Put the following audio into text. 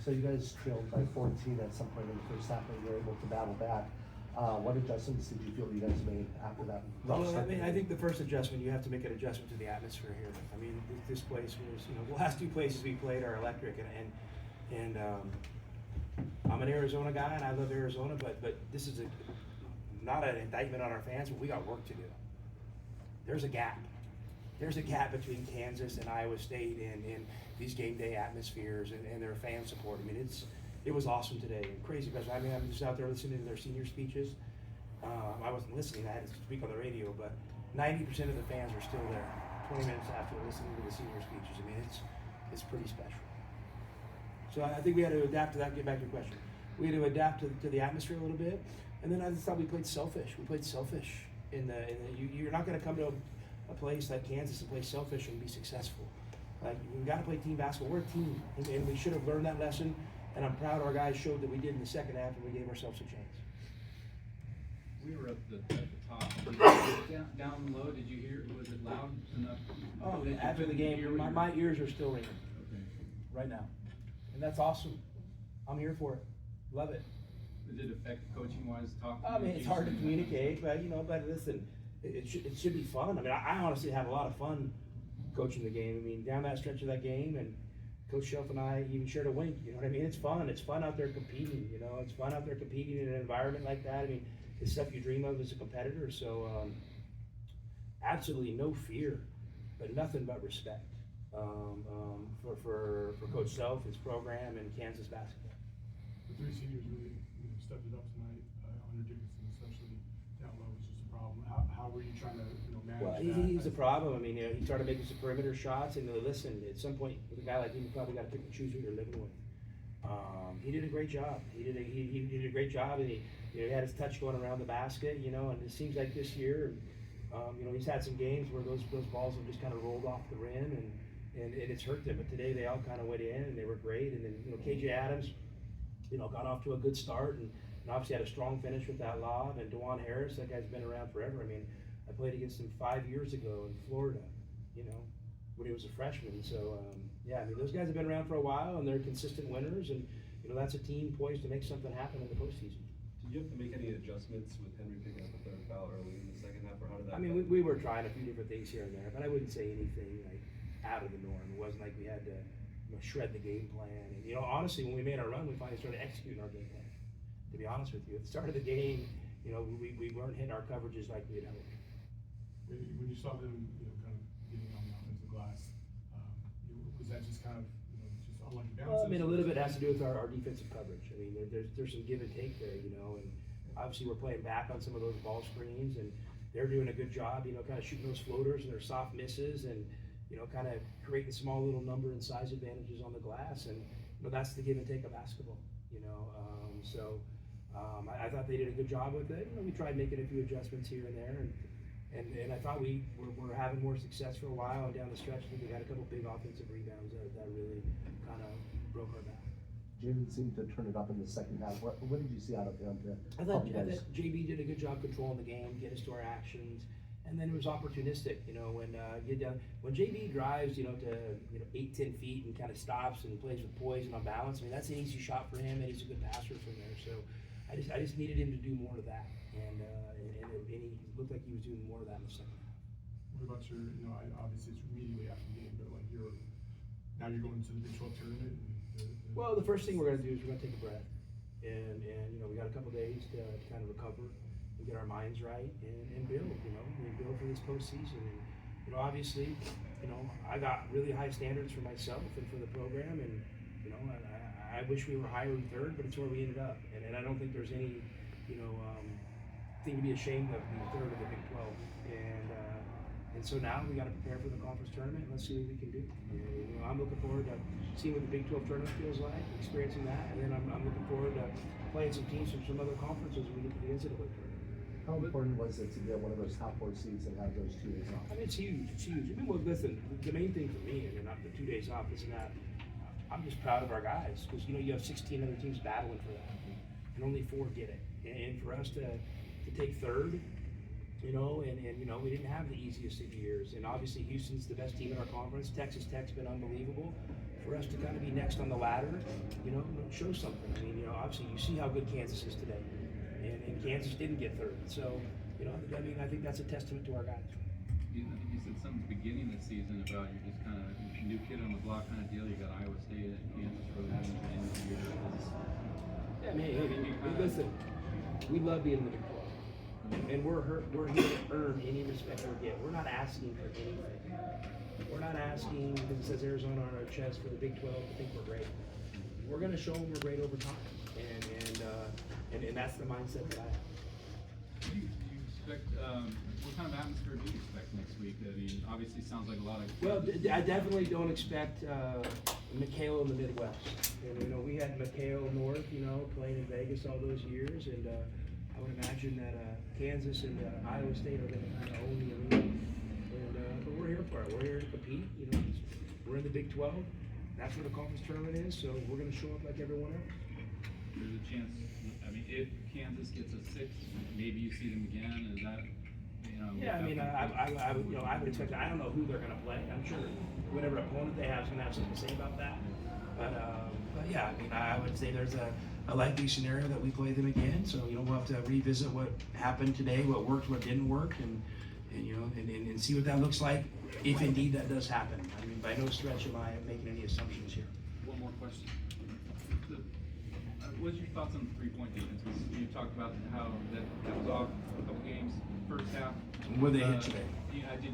So you guys trailed by 14 at some point in the first half, and you were able to battle back. What adjustments did you feel you guys made after that? Well, I think the first adjustment, you have to make an adjustment to the atmosphere here. I mean, this place was, the last two places we played are electric, and I'm an Arizona guy, and I love Arizona, but this is not an indictment on our fans, but we got work to do. There's a gap. There's a gap between Kansas and Iowa State in these game day atmospheres and their fan support. I mean, it was awesome today, crazy. I mean, I'm just out there listening to their senior speeches. I wasn't listening, I had to speak on the radio, but 90% of the fans are still there 20 minutes after listening to the senior speeches. I mean, it's pretty special. So I think we had to adapt to that. Get back to your question. We had to adapt to the atmosphere a little bit, and then I just thought we played selfish. We played selfish you're not going to come to a place like Kansas and play selfish and be successful. Like, we got to play team basketball. We're a team, and we should have learned that lesson. And I'm proud our guys showed that we did in the second half, and we gave ourselves a chance. We were up at the top. Down low, did you hear? Was it loud enough? Oh, after the game, my ears are still ringing. Okay. Right now, and that's awesome. I'm here for it. Love it. Did it affect coaching-wise? I mean, it's hard to communicate, but but listen, it should be fun. I mean, I honestly had a lot of fun coaching the game. I mean, down that stretch of that game, and Coach Shelf and I even shared a wink. You know what I mean? It's fun. It's fun out there competing. You know, it's fun out there competing in an environment like that. I mean, it's stuff you dream of as a competitor. So, absolutely no fear, but nothing but respect for Coach Self, his program, and Kansas basketball. The three seniors really stepped it up tonight. Under Dickinson, especially down low, was just a problem. How were you trying to manage Well, that? he's a problem. I mean, he started making some perimeter shots, and listen, at some point, with a guy like him, you probably got to pick and choose who you're living with. He did a great job. He did a great job, and he had his touch going around the basket. And it seems like this year, he's had some games where those balls have just kind of rolled off the rim, and it's hurt them. But today they all kind of went in, and they were great. And then KJ Adams, got off to a good start, and obviously had a strong finish with that lob. And DeJuan Harris, that guy's been around forever. I mean, I played against him 5 years ago in Florida, when he was a freshman. So, I mean, those guys have been around for a while, and they're consistent winners, and, that's a team poised to make something happen in the postseason. Did you have to make any adjustments with Henry picking up a third foul early in the second half, or how did that I mean, we were trying a few different things here and there, but I wouldn't say anything like out of the norm. It wasn't like we had to shred the game plan. And, honestly, when we made our run, we finally started executing our game plan. To be honest with you, at the start of the game, we weren't hitting our coverages like we had hoped. When you saw them, kind of getting on the offensive glass, was that just kind of, just unlucky bounces? Well, I mean, a little bit has to do with our defensive coverage. I mean, there's some give and take there, and obviously we're playing back on some of those ball screens, and they're doing a good job, kind of shooting those floaters and their soft misses, and kind of creating small little number and size advantages on the glass, and that's the give and take of basketball. I thought they did a good job with it. We tried making a few adjustments here and there, and I thought we were having more success for a while. And down the stretch, I think we had a couple big offensive rebounds that really kind of broke our back. Jaden seemed to turn it up in the second half. What did you see out of him to I help thought you guys? JB did a good job controlling the game, get us to our actions, and then it was opportunistic. When JB drives, to 8-10 feet and kind of stops and plays with poise and on balance. I mean, that's an easy shot for him, and he's a good passer from there. So I just needed him to do more of that, and he looked like he was doing more of that in the second half. What about your, obviously it's immediately after the game, but now you're going to the Big 12 tournament. Well, the first thing we're going to do is we're going to take a breath, and we got a couple days to kind of recover and get our minds right and build. We build for this postseason, and obviously, I got really high standards for myself and for the program, and I wish we were higher in third, but it's where we ended up, and I don't think there's any thing to be ashamed of being third in the Big 12, and so now we got to prepare for the conference tournament, and let's see what we can do. I'm looking forward to seeing what the Big 12 tournament feels like, experiencing that, and then I'm looking forward to playing some teams from some other conferences when we get to the NCAA tournament. How important was it to get one of those top 4 seeds and have those 2 days off? I mean, it's huge. It's huge. I mean, well, listen, the main thing for me, and not the 2 days off, is that I'm just proud of our guys, because you have 16 other teams battling for that, and only 4 get it. And for us to take third, and we didn't have the easiest of years. And obviously Houston's the best team in our conference. Texas Tech's been unbelievable. for us to kind of be next on the ladder, you know, show something. I mean, you know, obviously you see how good Kansas is today, and Kansas didn't get third. So, you know, I mean, I think that's a testament to our guys. I think you said something at the beginning of the season about you're just kind of new kid on the block kind of deal. You got Iowa State and Kansas really having the end of the year. Yeah, man, hey, listen, we love being in the Big 12. And we're here to earn any respect we get. We're not asking for anything. We're not asking because it says Arizona on our chest for the Big 12 to think we're great. We're going to show them we're great over time, and that's the mindset that I have. Do you expect, what kind of atmosphere do you expect next week? I mean, obviously sounds like a lot of. Well, I definitely don't expect McHale in the Midwest. And, you know, we had McHale North, you know, playing in Vegas all those years, and I would imagine that Kansas and Iowa State are going to kind of own the arena. And but we're here for it. We're here to compete. You know, we're in the Big 12. That's what the conference tournament is. So we're going to show up like everyone else. There's a chance. I mean, if Kansas gets a 6, maybe you see them again. Is that, you know? Yeah, I mean, I would, you know, I would expect. I don't know who they're going to play. I'm sure whatever opponent they have is going to have something to say about that. But yeah, I mean, I would say there's a likely scenario that we play them again. So you know, we'll have to revisit what happened today, what worked, what didn't work, and you know, and see what that looks like if indeed that does happen. I mean, by no stretch am I making any assumptions here. One more question. What's your thoughts on the 3-point defense? You talked about how that was off a couple games, first half. Where they hit today. Yeah, did